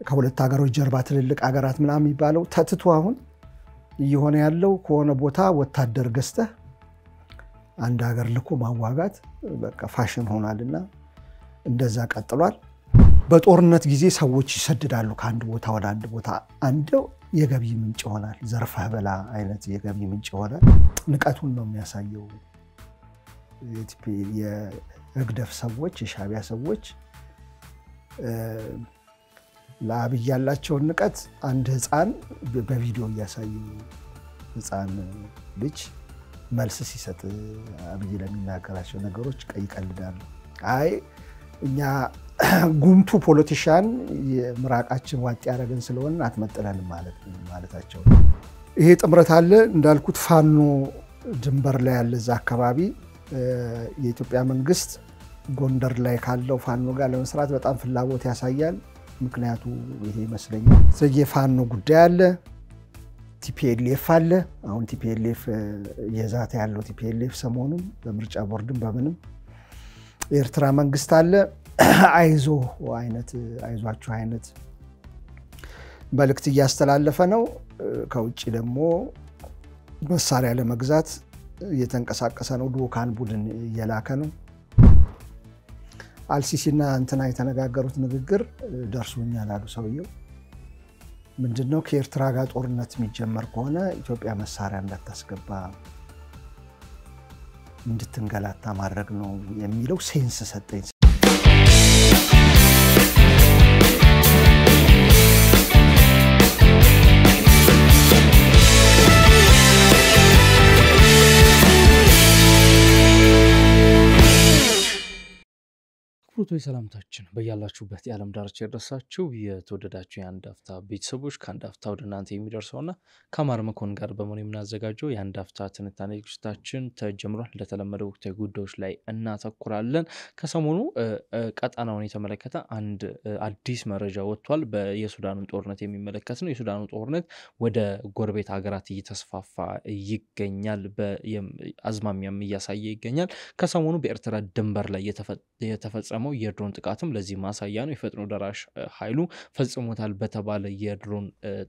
ከሁለት ሀገሮች ጀርባ ትልልቅ ሀገራት ምናምን ይባለው ተትቶ አሁን እየሆነ ያለው ከሆነ ቦታ ወታደር ገዝተህ አንድ ሀገር ልኮ ማዋጋት በቃ ፋሽን ሆናልና እንደዛ ቀጥሏል። በጦርነት ጊዜ ሰዎች ይሰደዳሉ ከአንድ ቦታ ወደ አንድ ቦታ አንደው የገቢ ምንጭ ሆናል። ዘርፈህ በላ አይነት የገቢ ምንጭ ሆናል። ንቀቱን ነው የሚያሳየው። የእግደፍ ሰዎች የሻቢያ ሰዎች ለአብይ ያላቸው ንቀት አንድ ህፃን በቪዲዮ ያሳዩ ህፃን ልጅ መልስ ሲሰጥ አብይ ለሚናገራቸው ነገሮች ቀይቀልዳሉ። አይ እኛ ጉምቱ ፖለቲሻን የምራቃችን ዋጥ ያረገን ስለሆነ አትመጥለን ማለታቸው። ይሄ ጥምረት አለ እንዳልኩት ፋኖ ድንበር ላይ ያለ ዛ አካባቢ የኢትዮጵያ መንግስት ጎንደር ላይ ካለው ፋኖ ጋር ለመስራት በጣም ፍላጎት ያሳያል። ምክንያቱ ይሄ ይመስለኛል። የፋኖ ጉዳይ አለ፣ ቲፒኤልኤፍ አለ። አሁን ቲፒኤልኤፍ የዛታ ያለው ቲፒኤልኤፍ ሰሞኑን በምርጫ ቦርድም በምንም ኤርትራ መንግስት አለ። አይዟችሁ አይነት መልእክት እያስተላለፈ ነው። ከውጪ ደግሞ መሳሪያ ለመግዛት እየተንቀሳቀሰ ነው። ዱካን ቡድን እየላከ ነው። አልሲሲና እንትና የተነጋገሩት ንግግር ደርሶኛል አሉ ሰውየው። ምንድነው ከኤርትራ ጋር ጦርነት የሚጀመር ከሆነ ኢትዮጵያ መሳሪያ እንዳታስገባ እንድትንገላታ ማድረግ ነው የሚለው ሴንስ ሰጠኝ። ፍሩቶይ ሰላምታችን በያላችሁበት የዓለም ዳርቻ ይድረሳችሁ። የተወደዳችሁ የአንድ አፍታ ቤተሰቦች ከአንድ አፍታ ወደ እናንተ የሚደርሰውና ከማር መኮንን ጋር በመሆን የምናዘጋጀው የአንድ አፍታ ትንታኔ ዝግጅታችን ተጀምሯል። ለተለመደው ወቅታዊ ጉዳዮች ላይ እናተኩራለን። ከሰሞኑ ቀጣናውን የተመለከተ አንድ አዲስ መረጃ ወጥቷል። የሱዳኑን ጦርነት የሚመለከት ነው። የሱዳኑ ጦርነት ወደ ጎረቤት ሀገራት እየተስፋፋ ይገኛል። በአዝማሚያም እያሳየ ይገኛል። ከሰሞኑ በኤርትራ ድንበር ላይ የተፈጸመው የድሮን ጥቃትም ለዚህ ማሳያ ነው። የፈጥኖ ደራሽ ኃይሉ ፈጽሞታል በተባለ የድሮን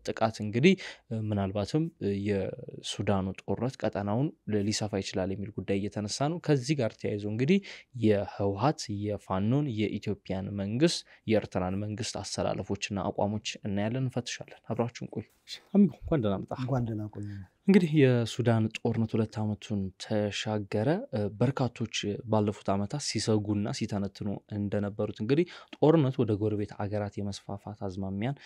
ጥቃት እንግዲህ ምናልባትም የሱዳኑ ጦርነት ቀጣናውን ሊሰፋ ይችላል የሚል ጉዳይ እየተነሳ ነው። ከዚህ ጋር ተያይዞ እንግዲህ የህወሓት የፋኖን የኢትዮጵያን መንግስት የኤርትራን መንግስት አሰላለፎችና አቋሞች እናያለን፣ እንፈትሻለን። አብራችሁን ቆዩ። አሚጎ እንኳን ደህና መጣ። እንግዲህ የሱዳን ጦርነት 2 ዓመቱን ተሻገረ። በርካቶች ባለፉት ዓመታት ሲሰጉና ሲተነትኑ እንደነበሩት እንግዲህ ጦርነቱ ወደ ጎረቤት ሀገራት የመስፋፋት አዝማሚያን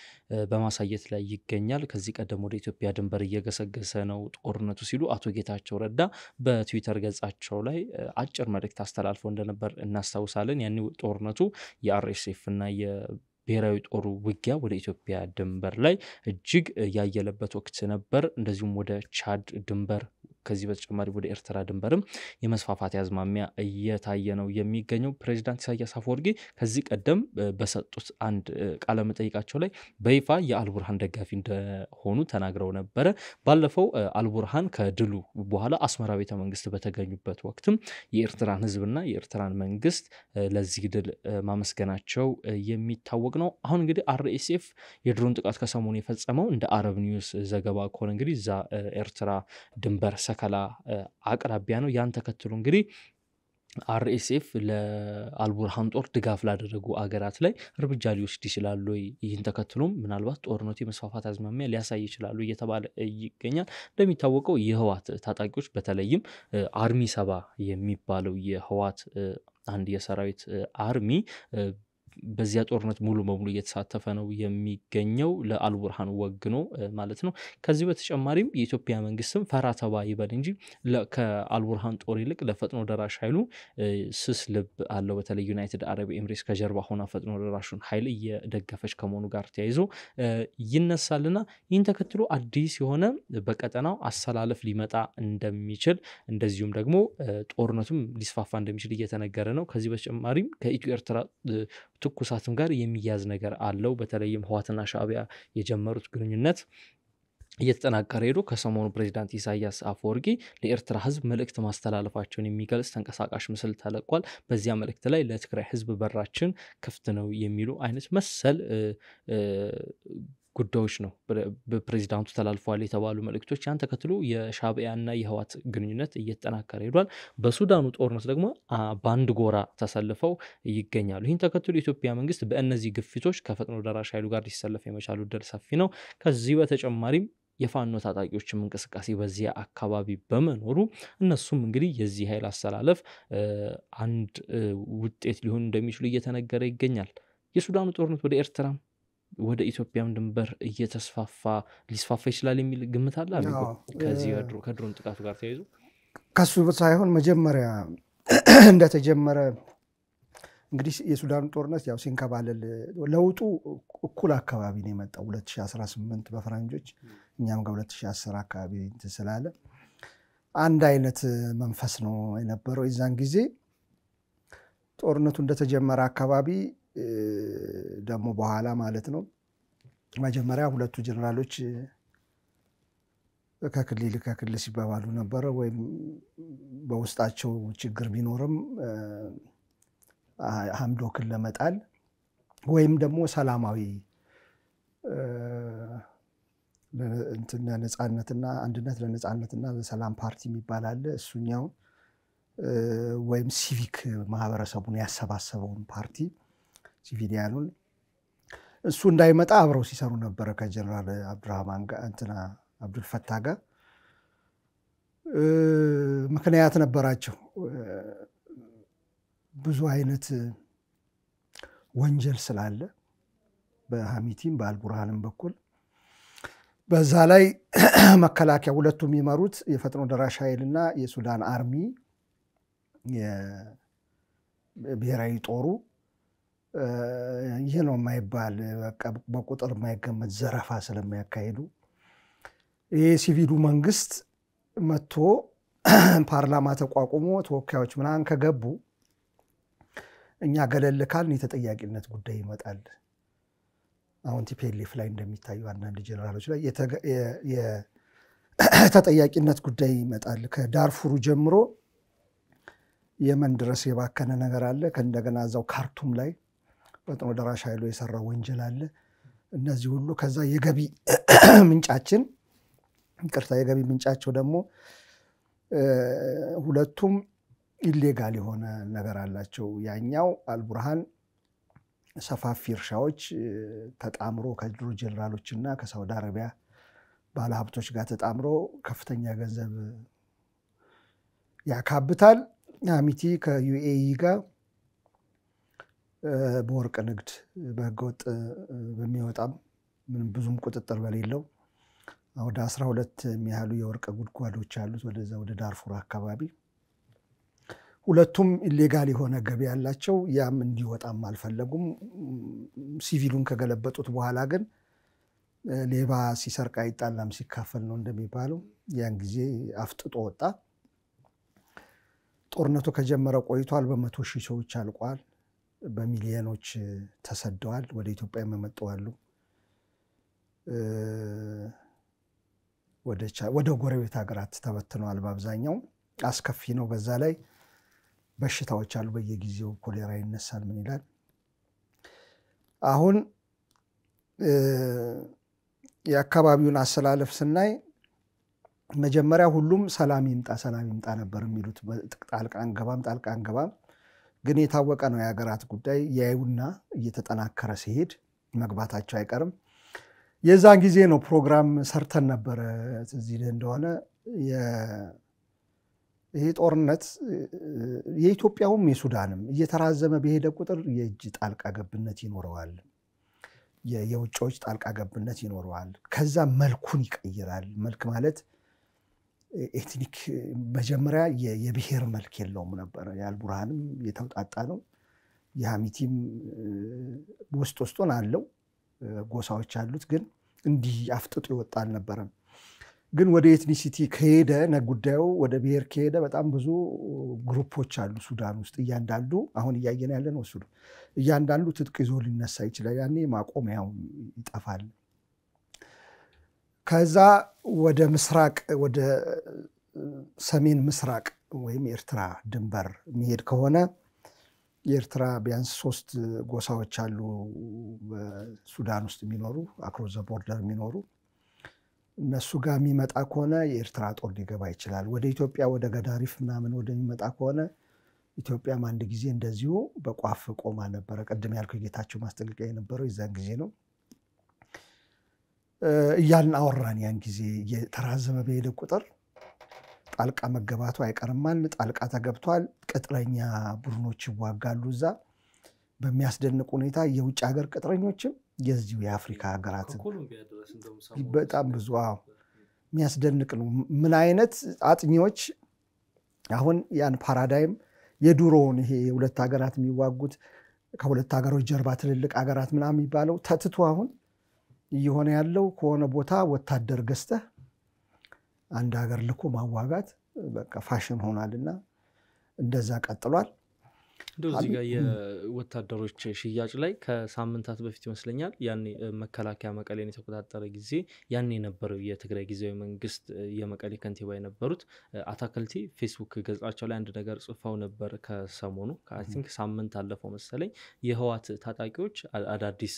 በማሳየት ላይ ይገኛል። ከዚህ ቀደም ወደ ኢትዮጵያ ድንበር እየገሰገሰ ነው ጦርነቱ ሲሉ አቶ ጌታቸው ረዳ በትዊተር ገጻቸው ላይ አጭር መልእክት አስተላልፈው እንደነበር እናስታውሳለን። ያኔ ጦርነቱ የአርኤስኤፍ እና ብሔራዊ ጦሩ ውጊያ ወደ ኢትዮጵያ ድንበር ላይ እጅግ ያየለበት ወቅት ነበር። እንደዚሁም ወደ ቻድ ድንበር ከዚህ በተጨማሪ ወደ ኤርትራ ድንበርም የመስፋፋት ያዝማሚያ እየታየ ነው የሚገኘው። ፕሬዝዳንት ኢሳያስ አፈወርቂ ከዚህ ቀደም በሰጡት አንድ ቃለ መጠይቃቸው ላይ በይፋ የአልቡርሃን ደጋፊ እንደሆኑ ተናግረው ነበር። ባለፈው አልቡርሃን ከድሉ በኋላ አስመራ ቤተ መንግስት በተገኙበት ወቅትም የኤርትራን ህዝብና የኤርትራን መንግስት ለዚህ ድል ማመስገናቸው የሚታወቅ ነው። አሁን እንግዲህ አርኤስኤፍ የድሮን ጥቃት ከሰሞኑ የፈጸመው እንደ አረብ ኒውስ ዘገባ ከሆነ እንግዲህ ዛ ኤርትራ ድንበር ሰከላ አቅራቢያ ነው። ያን ተከትሎ እንግዲህ አርኤስኤፍ ለአልቡርሃን ጦር ድጋፍ ላደረጉ አገራት ላይ እርምጃ ሊወስድ ይችላል። ይህን ተከትሎም ምናልባት ጦርነቱ የመስፋፋት አዝማሚያ ሊያሳይ ይችላል እየተባለ ይገኛል። እንደሚታወቀው የህወሓት ታጣቂዎች በተለይም አርሚ 7 የሚባለው የህወሓት አንድ የሰራዊት አርሚ በዚያ ጦርነት ሙሉ በሙሉ እየተሳተፈ ነው የሚገኘው ለአልቡርሃን ወግኖ ማለት ነው። ከዚህ በተጨማሪም የኢትዮጵያ መንግስትም ፈራተባ ይበል እንጂ ከአልቡርሃን ጦር ይልቅ ለፈጥኖ ደራሽ ኃይሉ ስስ ልብ አለው። በተለይ ዩናይትድ አረብ ኤምሬትስ ከጀርባ ሆና ፈጥኖ ደራሹን ኃይል እየደገፈች ከመሆኑ ጋር ተያይዞ ይነሳልና ይህን ተከትሎ አዲስ የሆነ በቀጠናው አሰላለፍ ሊመጣ እንደሚችል እንደዚሁም ደግሞ ጦርነቱም ሊስፋፋ እንደሚችል እየተነገረ ነው። ከዚህ በተጨማሪም ከኢትዮ ኤርትራ ትኩሳትም ጋር የሚያዝ ነገር አለው። በተለይም ህወሓትና ሻዕቢያ የጀመሩት ግንኙነት እየተጠናከረ ሄዶ ከሰሞኑ ፕሬዚዳንት ኢሳያስ አፈወርቂ ለኤርትራ ህዝብ መልእክት ማስተላለፋቸውን የሚገልጽ ተንቀሳቃሽ ምስል ተለቋል። በዚያ መልእክት ላይ ለትግራይ ህዝብ በራችን ክፍት ነው የሚሉ አይነት መሰል ጉዳዮች ነው በፕሬዚዳንቱ ተላልፈዋል የተባሉ መልእክቶች። ያን ተከትሎ የሻዕቢያና የህወሓት ግንኙነት እየተጠናከረ ሄዷል። በሱዳኑ ጦርነት ደግሞ በአንድ ጎራ ተሰልፈው ይገኛሉ። ይህን ተከትሎ የኢትዮጵያ መንግስት በእነዚህ ግፊቶች ከፈጥኖ ደራሽ ኃይሉ ጋር ሊሰለፍ የመቻሉ ዕድል ሰፊ ነው። ከዚህ በተጨማሪም የፋኖ ታጣቂዎችም እንቅስቃሴ በዚያ አካባቢ በመኖሩ እነሱም እንግዲህ የዚህ ኃይል አሰላለፍ አንድ ውጤት ሊሆን እንደሚችሉ እየተነገረ ይገኛል። የሱዳኑ ጦርነት ወደ ኤርትራም ወደ ኢትዮጵያም ድንበር እየተስፋፋ ሊስፋፋ ይችላል የሚል ግምት አለ አለ ከዚህ ከድሮን ጥቃቱ ጋር ተያይዞ ከሱ ሳይሆን መጀመሪያ እንደተጀመረ እንግዲህ የሱዳን ጦርነት ያው ሲንከባለል ለውጡ እኩል አካባቢ ነው የመጣው 2018 በፈረንጆች እኛም ጋር 2010 አካባቢ ተሰላለ አንድ አይነት መንፈስ ነው የነበረው የዛን ጊዜ ጦርነቱ እንደተጀመረ አካባቢ ደግሞ በኋላ ማለት ነው መጀመሪያ ሁለቱ ጀነራሎች ከክልል ሲባባሉ ነበር ወይም በውስጣቸው ችግር ቢኖርም ሐምዶክን ለመጣል ወይም ደግሞ ሰላማዊ እንትና ነጻነትና አንድነት ለነጻነትና ለሰላም ፓርቲ የሚባል አለ እሱኛው ወይም ሲቪክ ማህበረሰቡን ያሰባሰበውን ፓርቲ ሲቪሊያኑን እሱ እንዳይመጣ አብረው ሲሰሩ ነበር ከጀነራል አብዱራህማን ጋር እንትና አብዱል ፈታህ ጋር ምክንያት ነበራቸው ብዙ አይነት ወንጀል ስላለ በሐሚቲም በአልቡርሃንም በኩል በዛ ላይ መከላከያ ሁለቱም ይመሩት የፈጥኖ ደራሽ ኃይልና የሱዳን አርሚ የብሔራዊ ጦሩ ይሄ ነው የማይባል በቁጥር የማይገመት ዘረፋ ስለሚያካሂዱ ይሄ ሲቪሉ መንግስት መጥቶ ፓርላማ ተቋቁሞ ተወካዮች ምናን ከገቡ እኛ ገለል ካልን የተጠያቂነት ጉዳይ ይመጣል አሁን ቲፒኤልኤፍ ላይ እንደሚታዩ አንዳንድ ጀነራሎች ላይ የተጠያቂነት ጉዳይ ይመጣል ከዳርፉሩ ጀምሮ የመን ድረስ የባከነ ነገር አለ ከእንደገና እዛው ካርቱም ላይ ፈጥኖ ደራሽ ኃይሉ የሰራው ወንጀል አለ እነዚህ ሁሉ ከዛ የገቢ ምንጫችን ይቅርታ የገቢ ምንጫቸው ደግሞ ሁለቱም ኢሌጋል የሆነ ነገር አላቸው ያኛው አልቡርሃን ሰፋፊ እርሻዎች ተጣምሮ ከድሮ ጀነራሎችና ከሳውዲ አረቢያ ባለሀብቶች ጋር ተጣምሮ ከፍተኛ ገንዘብ ያካብታል ሐሚቲ ከዩኤኢ ጋር በወርቅ ንግድ በህገወጥ በሚወጣም ምንም ብዙም ቁጥጥር በሌለው ወደ 12 የሚያህሉ የወርቅ ጉድጓዶች አሉት ወደዛ ወደ ዳርፉር አካባቢ ሁለቱም ኢሌጋል የሆነ ገቢ ያላቸው ያም እንዲወጣም አልፈለጉም ሲቪሉን ከገለበጡት በኋላ ግን ሌባ ሲሰርቅ አይጣላም ሲካፈል ነው እንደሚባለው ያን ጊዜ አፍጥጦ ወጣ ጦርነቱ ከጀመረ ቆይቷል በመቶ ሺህ ሰዎች አልቋል በሚሊዮኖች ተሰደዋል ወደ ኢትዮጵያ መመጣዋሉ ወደ ጎረቤት ሀገራት ተበትነዋል በአብዛኛው አስከፊ ነው በዛ ላይ በሽታዎች አሉ በየጊዜው ኮሌራ ይነሳል ምን ይላል አሁን የአካባቢውን አሰላለፍ ስናይ መጀመሪያ ሁሉም ሰላም ይምጣ ነበር የሚሉት ጣልቃ አንገባም ግን የታወቀ ነው የሀገራት ጉዳይ ያዩና እየተጠናከረ ሲሄድ መግባታቸው አይቀርም የዛን ጊዜ ነው ፕሮግራም ሰርተን ነበር እዚህ እንደሆነ ይሄ ጦርነት የኢትዮጵያውም የሱዳንም እየተራዘመ በሄደ ቁጥር የእጅ ጣልቃ ገብነት ይኖረዋል የውጭዎች ጣልቃ ገብነት ይኖረዋል ከዛ መልኩን ይቀይራል መልክ ማለት ኤትኒክ መጀመሪያ የብሔር መልክ የለውም ነበር የአልቡርሃንም የተውጣጣ ነው የሐሚቲም ውስጡን አለው ጎሳዎች አሉት ግን እንዲህ አፍጥጦ ይወጣል ነበር ግን ወደ ኤትኒሲቲ ከሄደ ጉዳዩ ወደ ብሔር ከሄደ በጣም ብዙ ግሩፖች አሉ ሱዳን ውስጥ እያንዳንዱ አሁን እያየን ያለ ነው ሱዳን እያንዳንዱ ትጥቅ ይዞ ሊነሳ ይችላል ያኔ ማቆሚያው ይጠፋል ከዛ ወደ ምስራቅ ወደ ሰሜን ምስራቅ ወይም ኤርትራ ድንበር የሚሄድ ከሆነ የኤርትራ ቢያንስ 3 ጎሳዎች አሉ በሱዳን ውስጥ የሚኖሩ አክሮስ ዘ ቦርደር የሚኖሩ እነሱ ጋር የሚመጣ ከሆነ የኤርትራ ጦር ሊገባ ይችላል። ወደ ኢትዮጵያ ወደ ገዳሪፍ ምናምን ወደሚመጣ ከሆነ ኢትዮጵያም አንድ ጊዜ እንደዚሁ በቋፍ ቆማ ነበር። ቀደም ያልኩ ጌታቸው ማስጠንቀቂያ የነበረው የዛን ጊዜ ነው። እያልን አወራን። ያን ጊዜ የተራዘመ በሄደ ቁጥር ጣልቃ መገባቱ አይቀርማል። ጣልቃ ተገብቷል። ቅጥረኛ ቡድኖች ይዋጋሉ እዛ በሚያስደንቅ ሁኔታ። የውጭ ሀገር ቅጥረኞችም የዚሁ የአፍሪካ ሀገራት በጣም ብዙ የሚያስደንቅ ነው። ምን አይነት አጥኚዎች አሁን ያን ፓራዳይም የዱሮውን ይሄ የሁለት ሀገራት የሚዋጉት ከሁለት ሀገሮች ጀርባ ትልልቅ ሀገራት ምናምን የሚባለው ተትቶ አሁን እየሆነ ያለው ከሆነ ቦታ ወታደር ገዝተህ አንድ ሀገር ልኮ ማዋጋት በቃ ፋሽን ሆኗልና እንደዛ ቀጥሏል። እዚህ ጋር የወታደሮች ሽያጭ ላይ ከሳምንታት በፊት ይመስለኛል ያኔ መከላከያ መቀሌን የተቆጣጠረ ጊዜ ያኔ የነበረው የትግራይ ጊዜያዊ መንግስት የመቀሌ ከንቲባ የነበሩት አታክልቲ ፌስቡክ ገጻቸው ላይ አንድ ነገር ጽፈው ነበር። ከሰሞኑ አይ ቲንክ ሳምንት አለፈው መሰለኝ የህዋት ታጣቂዎች አዳዲስ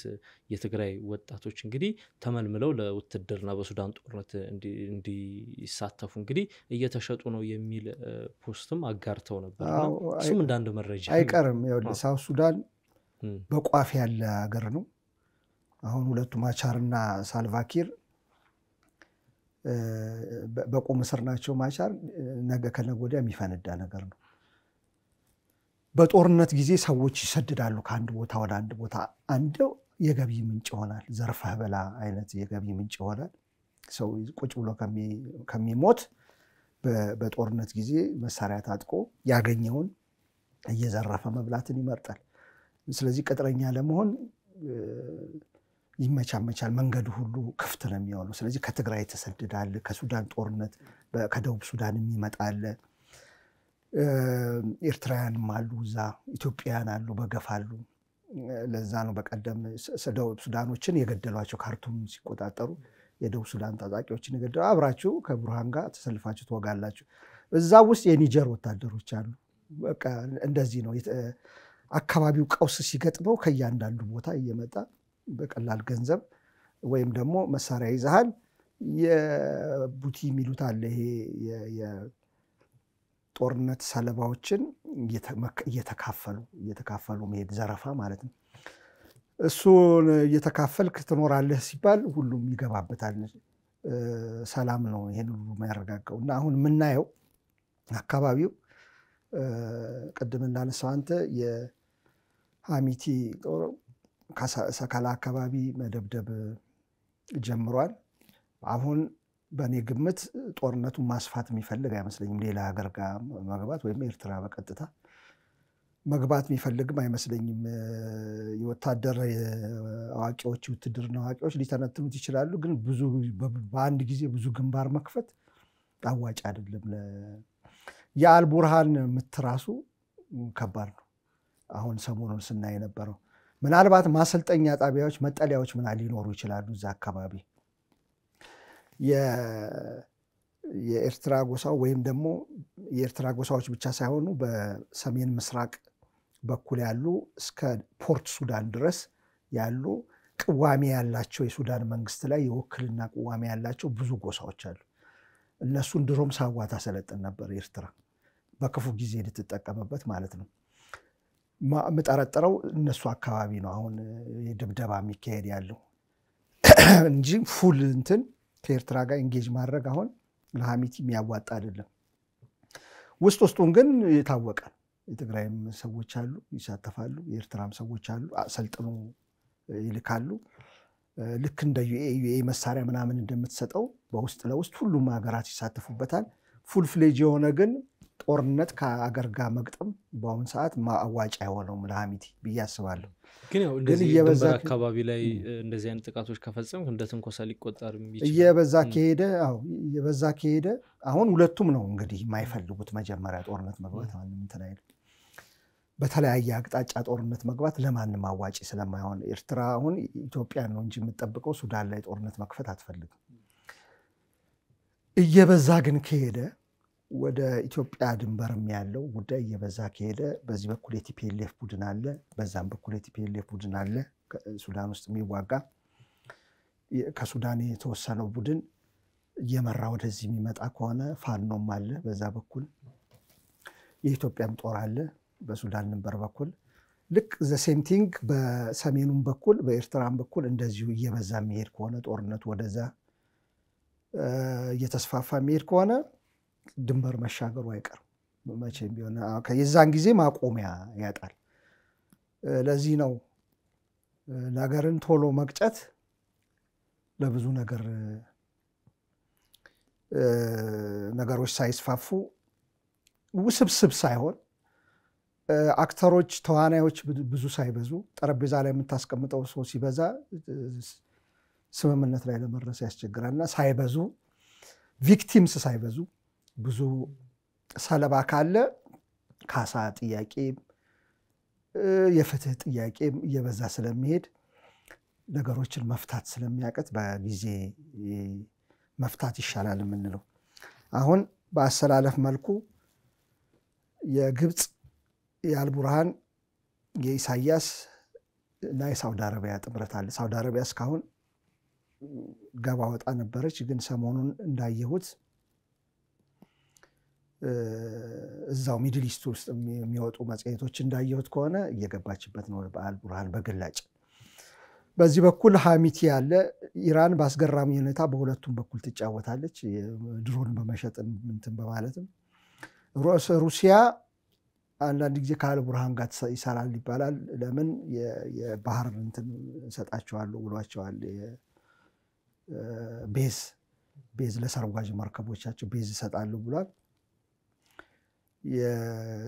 የትግራይ ወጣቶች እንግዲህ ተመልምለው ለውትድርና በሱዳን ጦርነት እንዲሳተፉ እንግዲህ እየተሸጡ ነው የሚል ፖስትም አጋርተው ነበር። እሱም እንዳንድ መረጃ አይቀርም። ሳውት ሱዳን በቋፍ ያለ ሀገር ነው። አሁን ሁለቱ ማቻርና ሳልቫኪር በቁም እስር ናቸው። ማቻር ነገ ከነገ ወዲያ የሚፈነዳ ነገር ነው። በጦርነት ጊዜ ሰዎች ይሰደዳሉ ከአንድ ቦታ ወደ አንድ ቦታ። አንዱ የገቢ ምንጭ ይሆናል። ዘርፈህ በላ አይነት የገቢ ምንጭ ይሆናል። ሰው ቁጭ ብሎ ከሚሞት በጦርነት ጊዜ መሳሪያ ታጥቆ ያገኘውን እየዘረፈ መብላትን ይመርጣል። ስለዚህ ቅጥረኛ ለመሆን ይመቻመቻል። መንገዱ ሁሉ ክፍት ነው የሚሆነው። ስለዚህ ከትግራይ ተሰደዳል። ከሱዳን ጦርነት ከደቡብ ሱዳን የሚመጣል። ኤርትራውያንም አሉ እዛ፣ ኢትዮጵያውያን አሉ፣ በገፋሉ። ለዛ ነው በቀደም ደቡብ ሱዳኖችን የገደሏቸው። ካርቱም ሲቆጣጠሩ የደቡብ ሱዳን ታጣቂዎችን የገደሉ። አብራችሁ ከቡርሃን ጋር ተሰልፋችሁ ትወጋላችሁ። እዛ ውስጥ የኒጀር ወታደሮች አሉ። በቃ እንደዚህ ነው። አካባቢው ቀውስ ሲገጥመው ከያንዳንዱ ቦታ እየመጣ በቀላል ገንዘብ ወይም ደግሞ መሳሪያ ይዛሃል የቡቲ የሚሉት አለ። ይሄ የጦርነት ሰለባዎችን እየተካፈሉ መሄድ ዘረፋ ማለት ነው። እሱን እየተካፈልክ ትኖራለህ ሲባል ሁሉም ይገባበታል። ሰላም ነው ይሄን ሁሉ የሚያረጋጋው። እና አሁን የምናየው አካባቢው ቅድም እንዳነሳው አንተ የሃሚቲ ሰከላ አካባቢ መደብደብ ጀምሯል። አሁን በእኔ ግምት ጦርነቱን ማስፋት የሚፈልግ አይመስለኝም። ሌላ ሀገር ጋር መግባት ወይም ኤርትራ በቀጥታ መግባት የሚፈልግም አይመስለኝም። የወታደር አዋቂዎች ውትድርና አዋቂዎች ሊተነትኑት ይችላሉ። ግን ብዙ በአንድ ጊዜ ብዙ ግንባር መክፈት አዋጭ አይደለም። የአልቡርሃን ምትራሱ ከባድ ነው። አሁን ሰሞኑን ስናይ የነበረው ምናልባት ማሰልጠኛ ጣቢያዎች፣ መጠለያዎች ምናምን ሊኖሩ ይችላሉ እዛ አካባቢ። የኤርትራ ጎሳው ወይም ደግሞ የኤርትራ ጎሳዎች ብቻ ሳይሆኑ በሰሜን ምስራቅ በኩል ያሉ እስከ ፖርት ሱዳን ድረስ ያሉ ቅዋሜ ያላቸው የሱዳን መንግስት ላይ የውክልና ቅዋሜ ያላቸው ብዙ ጎሳዎች አሉ። እነሱን ድሮም ሳዋ ታሰለጥን ነበር ኤርትራ፣ በክፉ ጊዜ ልትጠቀምበት ማለት ነው። የምጠረጥረው እነሱ አካባቢ ነው አሁን የድብደባ የሚካሄድ ያለው እንጂ ፉል እንትን ከኤርትራ ጋር ኢንጌጅ ማድረግ አሁን ለሃሚቲ የሚያዋጣ አይደለም። ውስጡን ግን የታወቀ የትግራይም ሰዎች አሉ ይሳተፋሉ፣ የኤርትራም ሰዎች አሉ አሰልጥኖ ይልካሉ። ልክ እንደ ዩኤ መሳሪያ ምናምን እንደምትሰጠው በውስጥ ለውስጥ ሁሉም ሀገራት ይሳተፉበታል። ፉል ፍሌጅ የሆነ ግን ጦርነት ከአገር ጋር መግጠም በአሁን ሰዓት ማዋጫ የሆነው ለሃሚቲ ብዬ አስባለሁ። ግን ያው እንደዚህ ድንበር አካባቢ ላይ እንደዚህ አይነት ጥቃቶች ከፈጸሙ እንደ ትንኮሳ ሊቆጠር ይችላል። እየበዛ ከሄደ አሁን ሁለቱም ነው እንግዲህ የማይፈልጉት መጀመሪያ ጦርነት መግባት ማንም እንትን አይደለም። በተለያየ አቅጣጫ ጦርነት መግባት ለማንም አዋጪ ስለማይሆን ኤርትራ አሁን ኢትዮጵያን ነው እንጂ የምትጠብቀው ሱዳን ላይ ጦርነት መክፈት አትፈልግም። እየበዛ ግን ከሄደ ወደ ኢትዮጵያ ድንበርም ያለው ጉዳይ እየበዛ ከሄደ በዚህ በኩል የቲፒኤልኤፍ ቡድን አለ፣ በዛም በኩል የቲፒኤልኤፍ ቡድን አለ ሱዳን ውስጥ የሚዋጋ ከሱዳን የተወሰነው ቡድን እየመራ ወደዚህ የሚመጣ ከሆነ ፋኖም አለ በዛ በኩል የኢትዮጵያም ጦር አለ በሱዳን ድንበር በኩል ልክ ዘ ሴም ቲንግ በሰሜኑም በኩል በኤርትራም በኩል እንደዚሁ እየበዛ የሚሄድ ከሆነ ጦርነቱ ወደዛ እየተስፋፋ የሚሄድ ከሆነ ድንበር መሻገሩ አይቀርም መቼም ቢሆን የዛን ጊዜ ማቆሚያ ያጣል። ለዚህ ነው ነገርን ቶሎ መቅጨት ለብዙ ነገሮች ሳይስፋፉ ውስብስብ ሳይሆን አክተሮች ተዋናዮች ብዙ ሳይበዙ ጠረጴዛ ላይ የምታስቀምጠው ሰው ሲበዛ ስምምነት ላይ ለመድረስ ያስቸግራልና ሳይበዙ ቪክቲምስ ሳይበዙ ብዙ ሰለባ ካለ ካሳ ጥያቄ የፍትህ ጥያቄ እየበዛ ስለሚሄድ ነገሮችን መፍታት ስለሚያቀት በጊዜ መፍታት ይሻላል የምንለው አሁን በአሰላለፍ መልኩ የግብጽ የአልቡርሃን የኢሳያስ እና የሳውዲ አረቢያ ጥምረት አለ። ሳውዲ አረቢያ እስካሁን ገባ ወጣ ነበረች፣ ግን ሰሞኑን እንዳየሁት እዛው ሚድል ኢስት ውስጥ የሚወጡ መጽሔቶች እንዳየሁት ከሆነ እየገባችበት ነው በአልቡርሃን በግላጭ። በዚህ በኩል ሐሚቲ ያለ ኢራን ባስገራሚ ሁኔታ በሁለቱም በኩል ትጫወታለች፣ ድሮን በመሸጥ እንትን በማለትም ሩሲያ አንዳንድ ጊዜ ከአልቡርሃን ጋር ይሰራል ይባላል። ለምን የባህር እንትን ሰጣቸዋለሁ ብሏቸዋል። ቤዝ ለሰርጓጅ መርከቦቻቸው ቤዝ ይሰጣሉ ብሏል።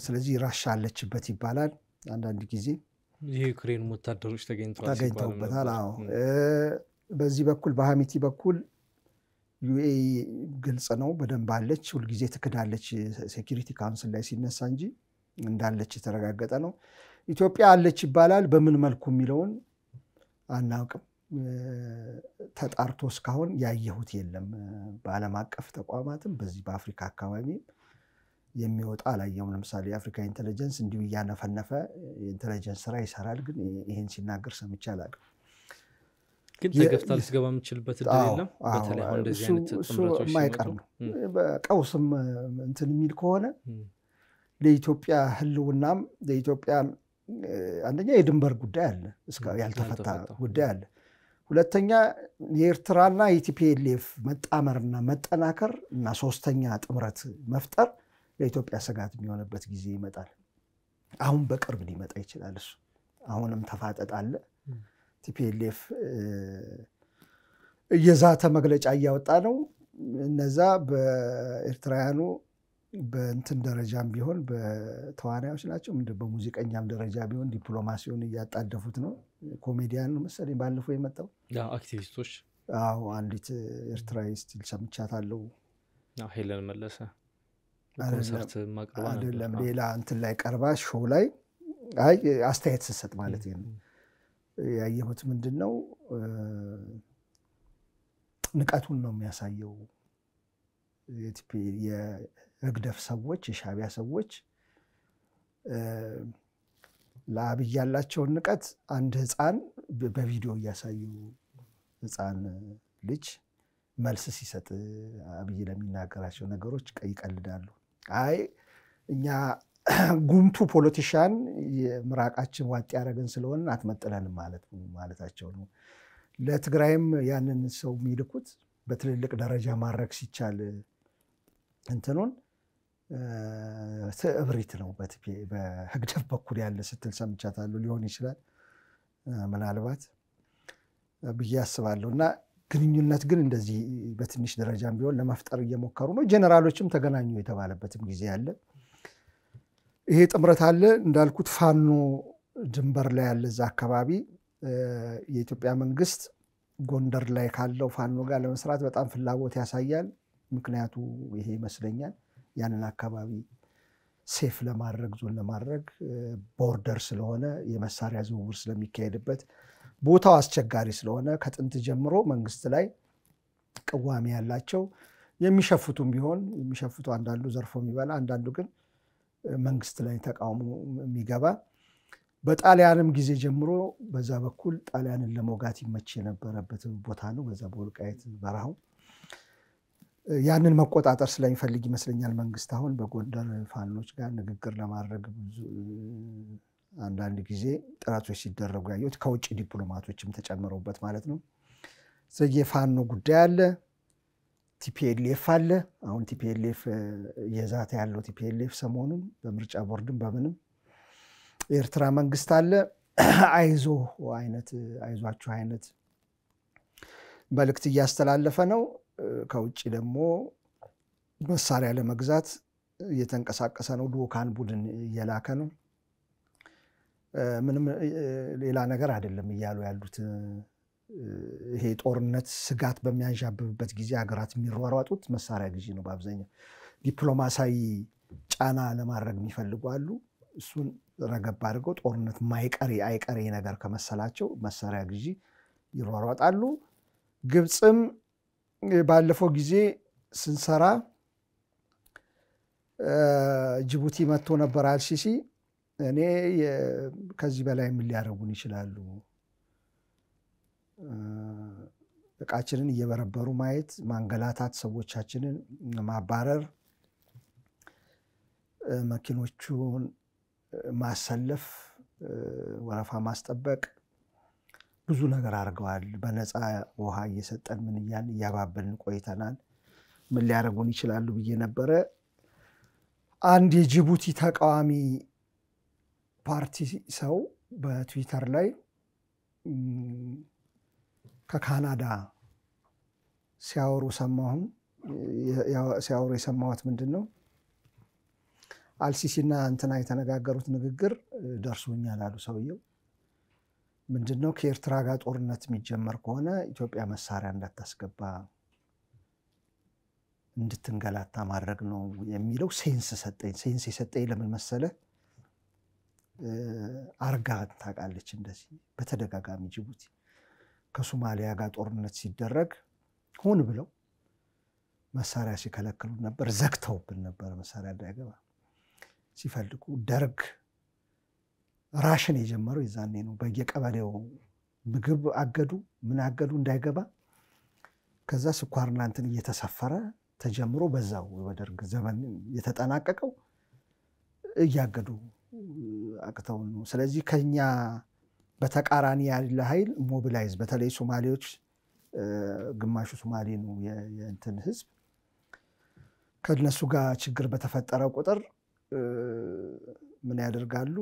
ስለዚህ ራሻ አለችበት ይባላል አንዳንድ ጊዜ የዩክሬን ወታደሮች ተገኝተውበታል። አዎ በዚህ በኩል በሐሚቲ በኩል ዩኤኢ ግልጽ ነው በደንብ አለች፣ ሁልጊዜ ትክዳለች ሴኩሪቲ ካውንስል ላይ ሲነሳ እንጂ እንዳለች የተረጋገጠ ነው። ኢትዮጵያ አለች ይባላል፣ በምን መልኩ የሚለውን አናውቅም። ተጣርቶ እስካሁን ያየሁት የለም። በዓለም አቀፍ ተቋማትም በዚህ በአፍሪካ አካባቢ የሚወጣ አላየሁም። ለምሳሌ የአፍሪካ ኢንተለጀንስ እንዲሁ እያነፈነፈ የኢንተለጀንስ ስራ ይሰራል፣ ግን ይሄን ሲናገር ሰምቼ አላውቅም። ግን ተገፍታ ልትገባ የምችልበት እድል የለም። በተለይ አሁን እንደዚህ አይነት ጥምረቶች የማይቀር ነው። በቀውስም እንትን የሚል ከሆነ ለኢትዮጵያ ህልውናም ለኢትዮጵያ አንደኛ የድንበር ጉዳይ አለ፣ ያልተፈታ ጉዳይ አለ። ሁለተኛ የኤርትራና የቲፒኤልኤፍ መጣመርና መጠናከር እና ሶስተኛ ጥምረት መፍጠር ለኢትዮጵያ ስጋት የሚሆንበት ጊዜ ይመጣል። አሁን በቅርብ ሊመጣ ይችላል። እሱ አሁንም ተፋጠጥ አለ። ቲፒኤልኤፍ እየዛተ መግለጫ እያወጣ ነው። እነዛ በኤርትራውያኑ በእንትን ደረጃም ቢሆን በተዋናዮች ናቸው፣ በሙዚቀኛም ደረጃ ቢሆን ዲፕሎማሲውን እያጣደፉት ነው። ኮሜዲያን ነው መሰለኝ ባለፈው የመጣው አክቲቪስቶች። አዎ አንዲት ኤርትራዊ ስቲል ሰምቻታለሁ። ሄለን መለሰ ኮንሰርት ማቅረብ አይደለም ሌላ እንትን ላይ ቀርባ ሾው ላይ አይ አስተያየት ስትሰጥ ማለት ነው። ያየሁት ምንድነው ንቀቱን ነው የሚያሳየው። የህግደፍ ሰዎች የሻቢያ ሰዎች ለአብይ ያላቸውን ንቀት አንድ ህፃን በቪዲዮ እያሳዩ ህፃን ልጅ መልስ ሲሰጥ አብይ ለሚናገራቸው ነገሮች ይቀልዳሉ። አይ እኛ ጉምቱ ፖለቲሻን የምራቃችን ዋጥ ያረገን ስለሆነ አትመጥለንም ማለታቸው ነው። ለትግራይም ያንን ሰው የሚልኩት በትልልቅ ደረጃ ማድረግ ሲቻል እንትኑን እብሪት ነው በህግደፍ በኩል ያለ ስትል ሰምቻታለሁ። ሊሆን ይችላል ምናልባት ብዬ አስባለሁ። እና ግንኙነት ግን እንደዚህ በትንሽ ደረጃም ቢሆን ለመፍጠር እየሞከሩ ነው። ጄኔራሎችም ተገናኙ የተባለበትም ጊዜ አለ። ይሄ ጥምረት አለ እንዳልኩት ፋኖ ድንበር ላይ ያለ እዛ አካባቢ የኢትዮጵያ መንግስት ጎንደር ላይ ካለው ፋኖ ጋር ለመስራት በጣም ፍላጎት ያሳያል። ምክንያቱ ይሄ ይመስለኛል። ያንን አካባቢ ሴፍ ለማድረግ ዞን ለማድረግ ቦርደር ስለሆነ የመሳሪያ ዝውውር ስለሚካሄድበት ቦታው አስቸጋሪ ስለሆነ ከጥንት ጀምሮ መንግስት ላይ ቅዋሜ ያላቸው የሚሸፍቱም ቢሆን የሚሸፍቱ አንዳንዱ ዘርፎ የሚበላ አንዳንዱ ግን መንግስት ላይ ተቃውሞ የሚገባ በጣሊያንም ጊዜ ጀምሮ በዛ በኩል ጣሊያንን ለመውጋት ይመች የነበረበት ቦታ ነው። በዛ በወልቃይት በረሃው ያንን መቆጣጠር ስለሚፈልግ ይመስለኛል መንግስት አሁን በጎንደር ፋኖች ጋር ንግግር ለማድረግ አንዳንድ ጊዜ ጥረቶች ሲደረጉ ያዩት ከውጭ ዲፕሎማቶችም ተጨምረውበት ማለት ነው። ስለዚህ የፋኖ ጉዳይ አለ፣ ቲፒኤልኤፍ አለ። አሁን ቲፒኤልኤፍ የዛተ ያለው ቲፒኤልኤፍ ሰሞኑን በምርጫ ቦርድም በምንም ኤርትራ መንግስት አለ። አይዟችሁ አይነት መልእክት እያስተላለፈ ነው። ከውጭ ደግሞ መሳሪያ ለመግዛት እየተንቀሳቀሰ ነው። ልኡካን ቡድን እየላከ ነው። ምንም ሌላ ነገር አይደለም እያሉ ያሉት። ይሄ ጦርነት ስጋት በሚያንዣብብበት ጊዜ ሀገራት የሚሯሯጡት መሳሪያ ግዢ ነው። በአብዛኛው ዲፕሎማሲያዊ ጫና ለማድረግ የሚፈልጉ አሉ። እሱን ረገብ አድርገው ጦርነት አይቀሬ ነገር ከመሰላቸው መሳሪያ ግዢ ይሯሯጣሉ። ግብፅም ባለፈው ጊዜ ስንሰራ ጅቡቲ መጥቶ ነበር አልሲሲ። እኔ ከዚህ በላይ ምን ሊያደርጉን ይችላሉ? እቃችንን እየበረበሩ ማየት፣ ማንገላታት፣ ሰዎቻችንን ማባረር፣ መኪኖቹን ማሰለፍ፣ ወረፋ ማስጠበቅ ብዙ ነገር አድርገዋል። በነፃ ውሃ እየሰጠን ምን እያባበልን ቆይተናል። ምን ሊያደርጉን ይችላሉ ብዬ ነበረ። አንድ የጅቡቲ ተቃዋሚ ፓርቲ ሰው በትዊተር ላይ ከካናዳ ሲያወሩ የሰማሁት ምንድነው አልሲሲና እንትና የተነጋገሩት ንግግር ደርሶኛል አሉ ሰውየው። ምንድነው ከኤርትራ ጋር ጦርነት የሚጀመር ከሆነ ኢትዮጵያ መሳሪያ እንዳታስገባ እንድትንገላታ ማድረግ ነው የሚለው ሴንስ የሰጠኝ ለምን መሰለ? አርጋ ታውቃለች እንደዚህ በተደጋጋሚ ጅቡቲ ከሶማሊያ ጋር ጦርነት ሲደረግ ሆን ብለው መሳሪያ ሲከለክሉ ነበር። ዘግተውብን ነበር መሳሪያ እንዳይገባ ሲፈልጉ። ደርግ ራሽን የጀመረው ይዛኔ ነው። በየቀበሌው ምግብ አገዱ፣ ምን አገዱ እንዳይገባ። ከዛ ስኳርና እንትን እየተሰፈረ ተጀምሮ በዛው በደርግ ዘመን የተጠናቀቀው እያገዱ አቅተው ነው። ስለዚህ ከኛ በተቃራኒ ያለ ኃይል ሞቢላይዝ በተለይ ሶማሌዎች ግማሹ ሶማሌ ነው የእንትን ህዝብ ከነሱ ጋር ችግር በተፈጠረ ቁጥር ምን ያደርጋሉ?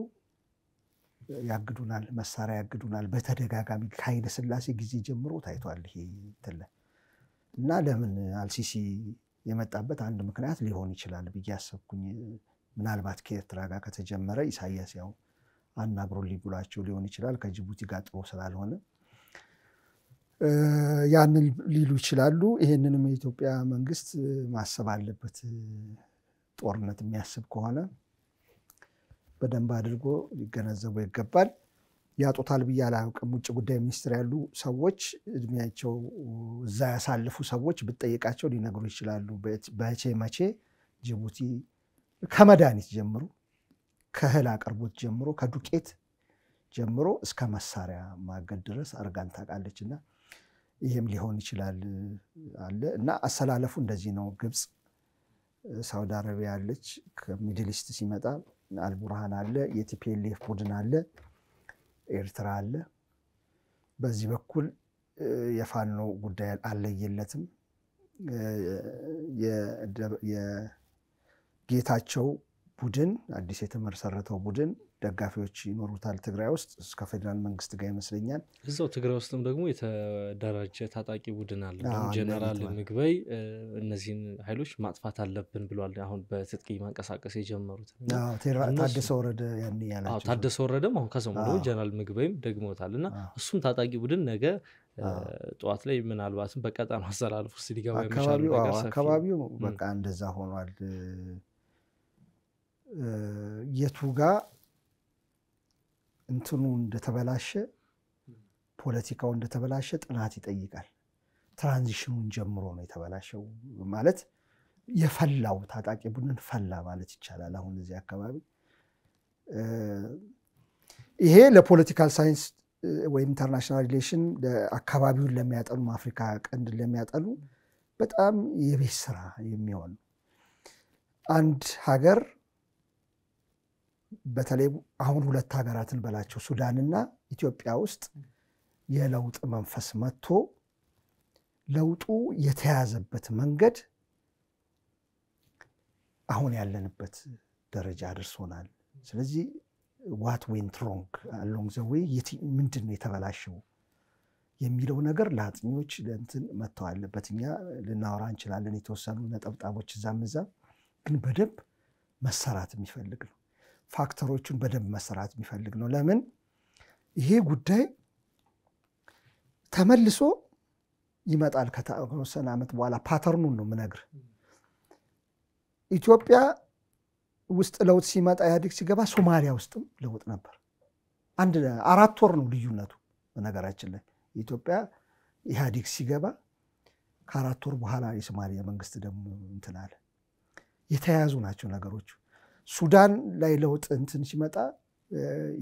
ያግዱናል፣ መሳሪያ ያግዱናል። በተደጋጋሚ ከኃይለ ሥላሴ ጊዜ ጀምሮ ታይቷል ይሄ እንትን እና ለምን አልሲሲ የመጣበት አንድ ምክንያት ሊሆን ይችላል ብዬ አሰብኩኝ። ምናልባት ከኤርትራ ጋር ከተጀመረ ኢሳያስ ያው አናግሮ ሊብሏቸው ሊሆን ይችላል። ከጅቡቲ ጋር ጥሩ ስላልሆነ ያንን ሊሉ ይችላሉ። ይሄንንም የኢትዮጵያ መንግስት ማሰብ አለበት። ጦርነት የሚያስብ ከሆነ በደንብ አድርጎ ሊገነዘቡ ይገባል። ያጡታል ብዬ አላውቅም። ውጭ ጉዳይ ሚኒስትር ያሉ ሰዎች እድሜያቸው እዛ ያሳልፉ ሰዎች ብትጠይቃቸው ሊነግሩ ይችላሉ። መቼ ጅቡቲ ከመድኃኒት ጀምሮ ከእህል አቅርቦት ጀምሮ ከዱቄት ጀምሮ እስከ መሳሪያ ማገድ ድረስ አርጋን ታውቃለችና ይሄም ሊሆን ይችላል አለ እና አሰላለፉ እንደዚህ ነው። ግብፅ፣ ሳውዲ አረቢያ አለች። ከሚድል ኢስት ሲመጣ አልቡርሃን አለ፣ የቲፒኤልኤፍ ቡድን አለ፣ ኤርትራ አለ። በዚህ በኩል የፋኖ ጉዳይ አለየለትም። የጌታቸው ቡድን አዲስ የተመሰረተው ቡድን ደጋፊዎች ይኖሩታል ትግራይ ውስጥ እስከ ፌደራል መንግስት ጋር ይመስለኛል። እዛው ትግራይ ውስጥም ደግሞ የተደራጀ ታጣቂ ቡድን አለ። ጀነራል ምግበይ እነዚህን ኃይሎች ማጥፋት አለብን ብሏል። አሁን በትጥቅ መንቀሳቀስ የጀመሩት ታደሰ ወረደ ያኔ ያላቸው ታደሰ ወረደም አሁን ከሰሞኑ ጀነራል ምግበይም ደግሞታልና እሱም ታጣቂ ቡድን ነገ ጠዋት ላይ ምናልባትም በቀጣናው አሰላለፍ ውስጥ ሊገባ የሚችል ነገር አካባቢው በቃ እንደዛ ሆኗል። የቱጋ እንትኑ እንደተበላሸ ፖለቲካው እንደተበላሸ ጥናት ይጠይቃል። ትራንዚሽኑን ጀምሮ ነው የተበላሸው ማለት የፈላው ታጣቂ ቡድን ፈላ ማለት ይቻላል አሁን እዚህ አካባቢ ይሄ ለፖለቲካል ሳይንስ ወይ ኢንተርናሽናል ሪሌሽን አካባቢውን ለሚያጠኑ አፍሪካ ቀንድ ለሚያጠኑ በጣም የቤት ስራ የሚሆን አንድ ሀገር በተለይ አሁን ሁለት ሀገራትን በላቸው ሱዳንና ኢትዮጵያ ውስጥ የለውጥ መንፈስ መጥቶ ለውጡ የተያዘበት መንገድ አሁን ያለንበት ደረጃ አድርሶናል ስለዚህ what went wrong along the way ምንድነው የተበላሸው የሚለው ነገር ለአጥኞች ለእንትን መተው አለበት እኛ ልናወራ እንችላለን የተወሰኑ ነጥብጣቦች ዛምዛ ግን በደንብ መሰራት የሚፈልግ ነው ፋክተሮቹን በደንብ መሰራት የሚፈልግ ነው ለምን ይሄ ጉዳይ ተመልሶ ይመጣል ከተወሰነ ዓመት በኋላ ፓተርኑን ነው ምነግር ኢትዮጵያ ውስጥ ለውጥ ሲመጣ ያድግ ሲገባ ሶማሊያ ውስጥም ለውጥ ነበር አንድ 4 ወር ነው ልዩነቱ በነገራችን ላይ ኢትዮጵያ ኢህአዲግ ሲገባ ከ4 ወር በኋላ የሶማሊያ መንግስት ደግሞ እንትን አለ የተያያዙ ናቸው ነገሮች ሱዳን ላይ ለውጥ እንትን ሲመጣ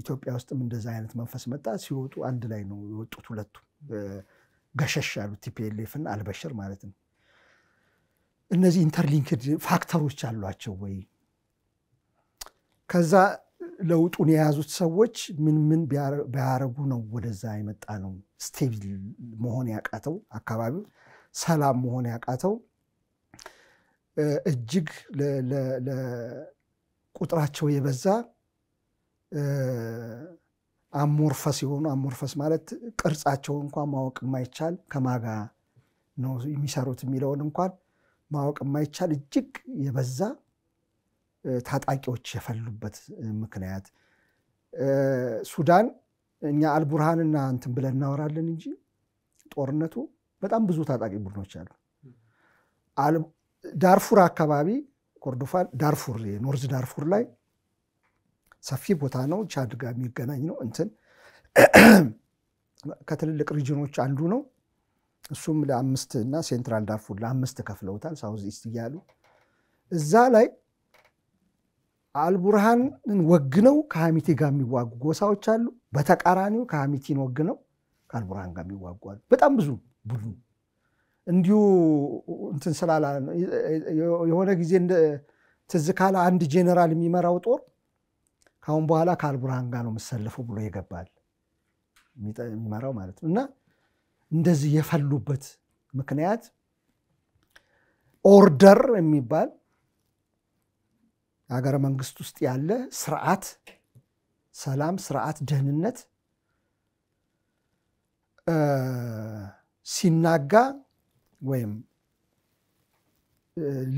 ኢትዮጵያ ውስጥም እንደዛ አይነት መንፈስ መጣ ሲወጡ አንድ ላይ ነው የወጡት ሁለቱ ገሸሽ ያሉት ቲፒኤልኤፍ እና አልበሽር ማለት ነው እነዚህ ኢንተርሊንክድ ፋክተሮች አሏቸው ወይ ከዛ ለውጡን የያዙት ሰዎች ምን ቢያረጉ ነው ወደዛ የመጣ ነው ስቴብል መሆን ያቃተው አካባቢው ሰላም መሆን ያቃተው እጅግ ለቁጥራቸው የበዛ አሞርፈስ ማለት ቅርጻቸው እንኳን ማወቅ የማይቻል ከማጋ ነው የሚሰሩት የሚለውን እንኳን ማወቅ የማይቻል እጅግ የበዛ ታጣቂዎች የፈሉበት ምክንያት ሱዳን እኛ አልቡርሃንና እንትን ብለን እናወራለን እንጂ ጦርነቱ በጣም ብዙ ታጣቂ ቡድኖች አሉ ዳርፉር አካባቢ ኮርዶፋን ዳርፉር ኖርዝ ዳርፉር ላይ ሰፊ ቦታ ነው ቻድ ጋር የሚገናኝ ነው እንትን ከትልልቅ ሪጅኖች አንዱ ነው እሱም ለ5 እና ሴንትራል ዳርፉር ለ5 ከፍለውታል ሳውዝ ኢስት ይያሉ እዛ ላይ አልቡርሃንን ወግነው ከሐሚቲ ጋር የሚዋጉ ጎሳዎች አሉ በተቃራኒው ከሐሚቲን ወግነው ከአልቡርሃን ጋር የሚዋጉ አሉ በጣም ብዙ ቡድን እንዲሁ እንትን ስላላ የሆነ ጊዜ እንደ ትዝካላ አንድ ጄነራል የሚመራው ጦር ካሁን በኋላ ከአልቡርሃን ጋር ነው መሰለፈው ብሎ ይገባል የሚመራው ማለት ነው እና እንደዚህ የፈሉበት ምክንያት ኦርደር የሚባል ሀገረ መንግስት ውስጥ ያለ ስርዓት ሰላም ስርዓት ደህንነት ሲናጋ ወይም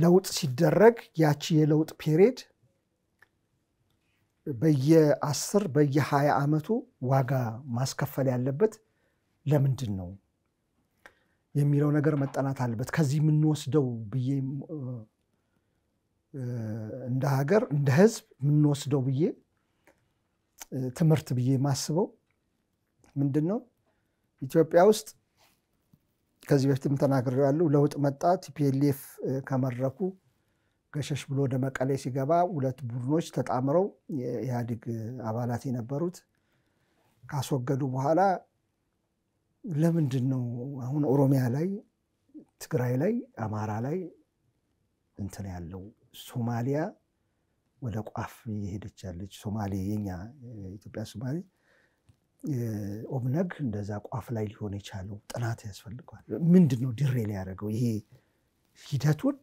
ለውጥ ሲደረግ ያቺ የለውጥ ፔሪድ በየ10 በየ20 አመቱ ዋጋ ማስከፈል ያለበት ለምንድን ነው የሚለው ነገር መጠናት አለበት ከዚህ ምን ወስደው ብዬ እንደ ሀገር እንደ ህዝብ ምን ወስደው ብዬ ትምርት ብዬ ማስበው ምንድነው ኢትዮጵያ ውስጥ ከዚህ በፊትም ተናግሬያለሁ ለውጥ መጣ ቲፒኤልኤፍ ከመረኩ ገሸሽ ብሎ ወደ መቀሌ ሲገባ ሁለት ቡድኖች ተጣምረው የኢህአዲግ አባላት የነበሩት ካስወገዱ በኋላ ለምንድን ነው አሁን ኦሮሚያ ላይ ትግራይ ላይ አማራ ላይ እንትን ያለው ሶማሊያ ወደ ቋፍ እየሄደች ያለች ሶማሌ የኛ ኢትዮጵያ ሶማሌ ኦብነግ እንደዛ ቋፍ ላይ ሊሆን የቻለው ጥናት ያስፈልጋል ምንድነው ዲሬል ያደረገው ይሄ ሂደቱን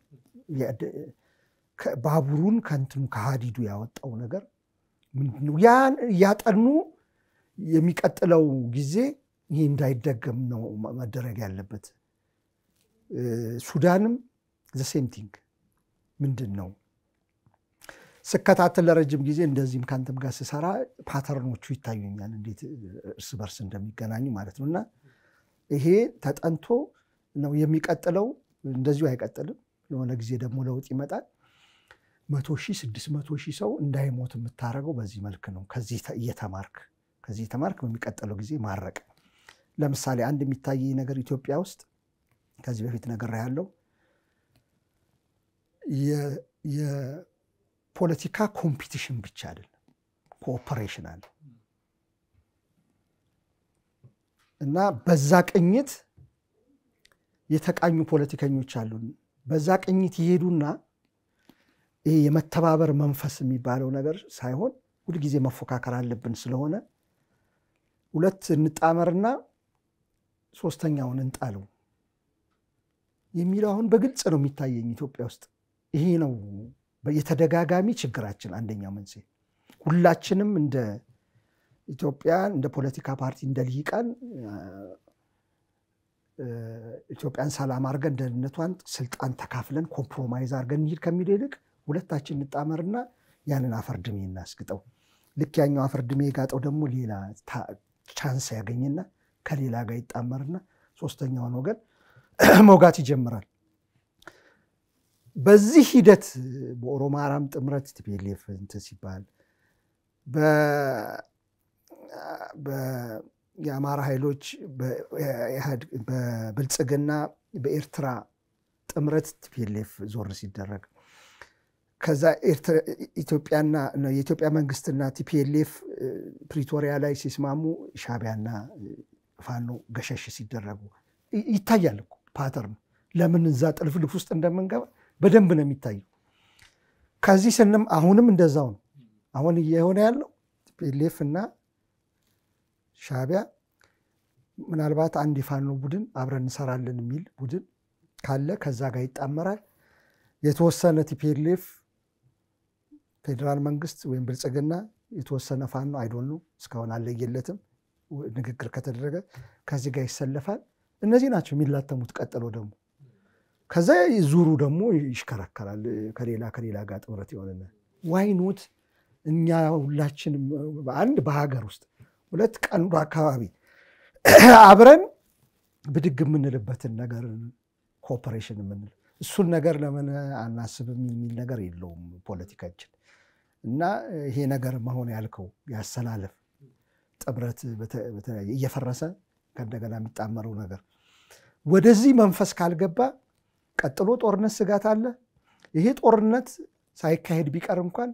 ባቡሩን ከንትኑ ከሃዲዱ ያወጣው ነገር ምንድነው ያን ያጠኑ የሚቀጥለው ጊዜ ይሄ እንዳይደገም ነው መደረግ ያለበት ሱዳንም the same thing ምንድነው ስከታተል ለረጅም ጊዜ እንደዚህም ካንተም ጋር ሲሰራ ፓተርኖቹ ይታዩኛል እንዴት እርስ በርስ እንደሚገናኙ ማለት ነውና ይሄ ተጠንቶ ነው የሚቀጥለው እንደዚሁ አይቀጥልም የሆነ ጊዜ ደግሞ ለውጥ ይመጣል 100,000 600,000 ሰው እንዳይሞት የምታረገው በዚህ መልኩ ነው ከዚህ የተማርክ በሚቀጥለው ጊዜ ማረቅ ለምሳሌ አንድ የሚታይ ነገር ኢትዮጵያ ውስጥ ከዚህ በፊት ነገር ያለው የፖለቲካ ኮምፒቲሽን ብቻ አይደለም ኮኦፐሬሽን አለ እና በዛ ቅኝት የተቃኙ ፖለቲከኞች አሉ በዛ ቅኝት ይሄዱና ይሄ የመተባበር መንፈስ የሚባለው ነገር ሳይሆን ሁሉ ጊዜ መፎካከር አለብን ስለሆነ ሁለት እንጣመርና ሶስተኛውን እንጣለው የሚለው አሁን በግልጽ ነው የሚታየኝ ኢትዮጵያ ውስጥ ይሄ ነው በየተደጋጋሚ ችግራችን አንደኛው መንስኤ ሁላችንም እንደ ኢትዮጵያ እንደ ፖለቲካ ፓርቲ እንደ ልሂቃን ኢትዮጵያን ሰላም አድርገን ደህንነቷን ስልጣን ተካፍለን ኮምፕሮማይዝ አድርገን እንሂድ ከሚል ይልቅ ሁለታችን እንጣመርና ያንን አፈርድሜ እናስግጠው ልክ ያኛው አፈርድሜ ጋጠው ደግሞ ሌላ ቻንስ ያገኝና ከሌላ ጋር ይጣመርና ሶስተኛውን ወገን ሞጋት ይጀምራል በዚህ ሂደት በኦሮማራም ጥምረት ቲፒኤልኤፍ እንትን ሲባል የአማራ ኃይሎች በብልጽግና በኤርትራ ጥምረት ቲፒኤልኤፍ ዞር ሲደረግ ከዛ ኢትዮጵያና የኢትዮጵያ መንግስትና ቲፒኤልኤፍ ፕሪቶሪያ ላይ ሲስማሙ ሻቢያና ፋኖ ገሸሽ ሲደረጉ ይታያል እኮ ፓተርን ለምን እዛ ጥልፍልፍ ውስጥ እንደምንገባ በደንብ ነው የሚታየው ከዚህ ስንም አሁንም እንደዛው ነው አሁን እየሆነ ያለው ቲፒኤልኤፍ እና ሻቢያ ምናልባት አንድ ፋኖ ቡድን አብረን እንሰራለን የሚል ቡድን ካለ ከዛ ጋር ይጣመራል የተወሰነ ቲፒኤልኤፍ ፌደራል መንግስት ወይም ብልጽግና የተወሰነ ፋኖ አይዶን ነው እስካሁን አለየለትም ንግግር ከተደረገ ከዚህ ጋር ይሰለፋል እነዚህ ናቸው የሚላተሙት ቀጥሎ ደግሞ ከዛ ዙሩ ደግሞ ይሽከራከራል ከሌላ ጋር ጥምረት ይሆንና ዋይ ኖት እኛ ሁላችን አንድ በሀገር ውስጥ ሁለት ቀንዱ አካባቢ አብረን ብድግ የምንልበትን ነገር ኮኦፐሬሽን የምንል እሱን ነገር ለምን አናስብም የሚል ነገር የለውም ፖለቲካችን እና ይሄ ነገር መሆን ያልከው ያሰላለፍ ጥምረት በተለይ እየፈረሰ ከእንደገና የሚጣመረው ነገር ወደዚህ መንፈስ ካልገባ ቀጥሎ ጦርነት ስጋት አለ ይሄ ጦርነት ሳይካሄድ ቢቀር እንኳን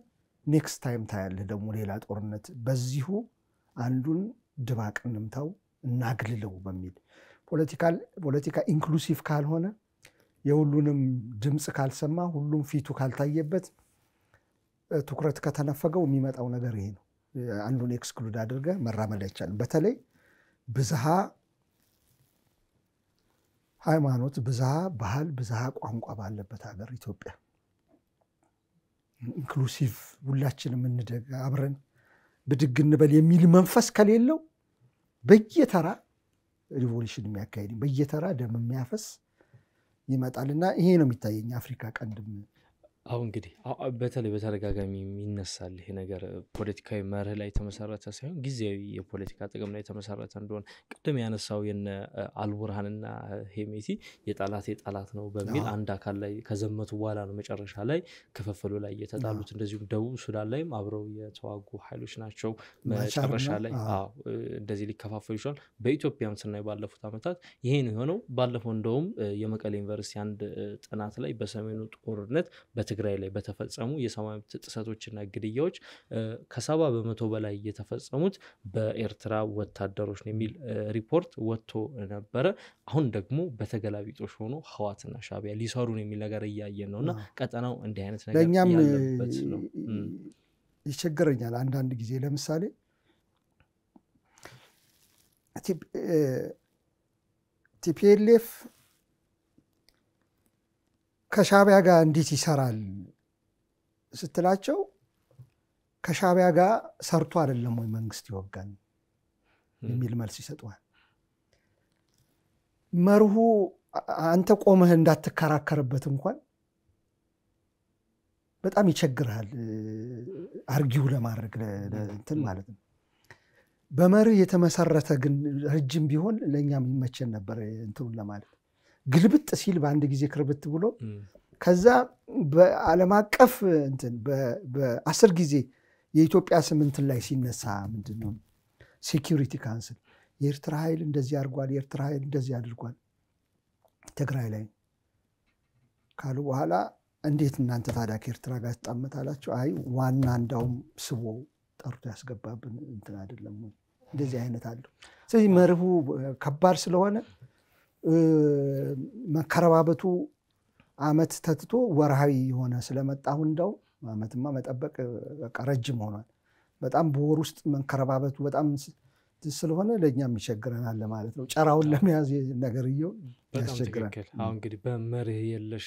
ኔክስት ታይም ታያለ ደግሞ ሌላ ጦርነት በዚሁ አንዱን ድባቅ እንምታው እናግልለው በሚል ፖለቲካ ኢንክሉሲቭ ካልሆነ የሁሉንም ድምጽ ካልሰማ ሁሉም ፊቱ ካልታየበት ትኩረት ከተነፈገው የሚመጣው ነገር ይሄ ነው አንዱን ኤክስክሉድ አድርገ መራመድ አይቻልም በተለይ ብዝሃ ሃይማኖት ብዝሃ ባህል ብዝሃ ቋንቋ ባለበት ሀገር ኢትዮጵያ ኢንክሉሲቭ ሁላችንም እንደግ አብረን ብድግ እንበል የሚል መንፈስ ከሌለው በየተራ ሪቮሉሽን የሚያካሂድ በየተራ ደም የሚያፈስ ይመጣልና ይሄ ነው የሚታየኝ አፍሪካ ቀንድም አሁን እንግዲህ በተለይ በተደጋጋሚ የሚነሳል ይሄ ነገር ፖለቲካዊ መርህ ላይ ተመሰረተ ሳይሆን ጊዜያዊ የፖለቲካ ጥቅም ላይ ተመሰረተ እንደሆነ ቀደም ያነሳው የነ አልቡርሃንና ሄሜቲ የጣላት ነው በሚል አንድ አካል ላይ ከዘመቱ በኋላ ነው መጨረሻ ላይ ክፍፍሉ ላይ የተጣሉት እንደዚሁም ደቡብ ሱዳን ላይም አብረው የተዋጉ ኃይሎች ናቸው መጨረሻ ላይ እንደዚህ ሊከፋፈሉ ይችላል በኢትዮጵያም ስናይ ባለፉት አመታት ይሄ ነው የሆነው ባለፈው እንደውም የመቀሌ ዩኒቨርሲቲ አንድ ጥናት ላይ በሰሜኑ ጦርነት በትግራይ ላይ በተፈጸሙ የሰብአዊ መብት ጥሰቶችና ግድያዎች ከ70% በላይ የተፈጸሙት በኤርትራ ወታደሮች ነው የሚል ሪፖርት ወጥቶ ነበረ አሁን ደግሞ በተገላቢጦሽ ሆኖ ህዋትና ሻቢያ ሊሰሩ ነው የሚል ነገር እያየን ነውና ቀጠናው እንዲህ አይነት ነገር ያለበት ነው ይቸግረኛል አንዳንድ ጊዜ ለምሳሌ ቲፒኤልኤፍ ከሻቢያ ጋር እንዴት ይሰራል ስትላቸው ከሻቢያ ጋር ሰርቶ አይደለም ወይ መንግስት ይወጋን የሚል መልስ ይሰጣል መርሁ አንተ ቆመህ እንዳትከራከርበት እንኳን በጣም ይቸግራል አርጊው ለማድረግ እንትን ማለት ነው በመርህ የተመሰረተ ግን ረጅም ቢሆን ለኛም ይመቸን ነበር እንትን ለማለት ግልብጥ ሲል በአንድ ጊዜ ክርብት ብሎ ከዛ በዓለም አቀፍ እንትን በ10 ጊዜ የኢትዮጵያ ስምንት ላይ ሲነሳ ምንድነው ሴኩሪቲ ካውንስል የኤርትራ ኃይል እንደዚህ አድርጓል የኤርትራ ኃይል እንደዚህ አድርጓል ትግራይ ላይ ካሉ በኋላ እንዴት እናንተ ታዲያ ከኤርትራ ጋር ትጣመታላችሁ? አይ ዋና እንዳውም ስቦ ጠርቶ ያስገባብን እንትን አይደለም እንደዚህ አይነት አለው። ስለዚህ መርሁ ከባድ ስለሆነ መከረባበቱ አመት ተትቶ ወርሃዊ የሆነ ስለመጣው እንደው አመትማ መጠበቅ በቃ ረጅም ሆኗል። በጣም በወር ውስጥ መንከረባበቱ በጣም ስለሆነ ለኛም ይቸግረናል ማለት ነው። ጨራውን ለመያዝ ነገርየው ያስቸግራል። አሁን እንግዲህ በመርህ የለሽ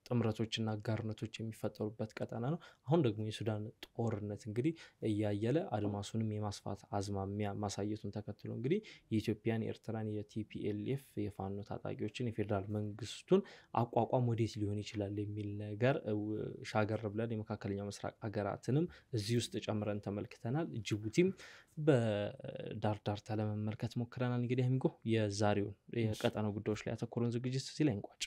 ጥምረቶችና አጋርነቶች የሚፈጠሩበት ቀጠና ነው። አሁን ደግሞ የሱዳን ጦርነት እንግዲህ እያየለ አድማሱንም የማስፋት አዝማሚያ ማሳየቱን ተከትሎ እንግዲህ የኢትዮጵያን ኤርትራን የቲፒኤልኤፍ የፋኖ ታጣቂዎችን የፌዴራል መንግስቱን አቋቋም ወዴት ሊሆን ይችላል የሚል ነገር ሻገር ብለን የመካከለኛው ምስራቅ ሀገራትንም እዚህ ውስጥ ጨምረን ተመልክተናል። ጅቡቲም በዳርዳር ተለመመልከት ሞክረናል። እንግዲህ አሚጎ የዛሬውን የቀጠናው ጉዳዮች ላይ ያተኮረን ዝግጅት እዚህ ላይ እንቋጭ።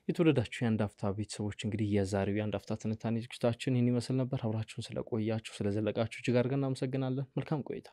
የተወደዳችሁ የአንድ አፍታ ቤተሰቦች እንግዲህ የዛሬው የአንድ አፍታ ትንታኔ ዝግጅታችን ይህን ይመስል ነበር። አብራችሁን ስለቆያችሁ ስለዘለቃችሁ እጅግ አድርገን እናመሰግናለን። መልካም ቆይታ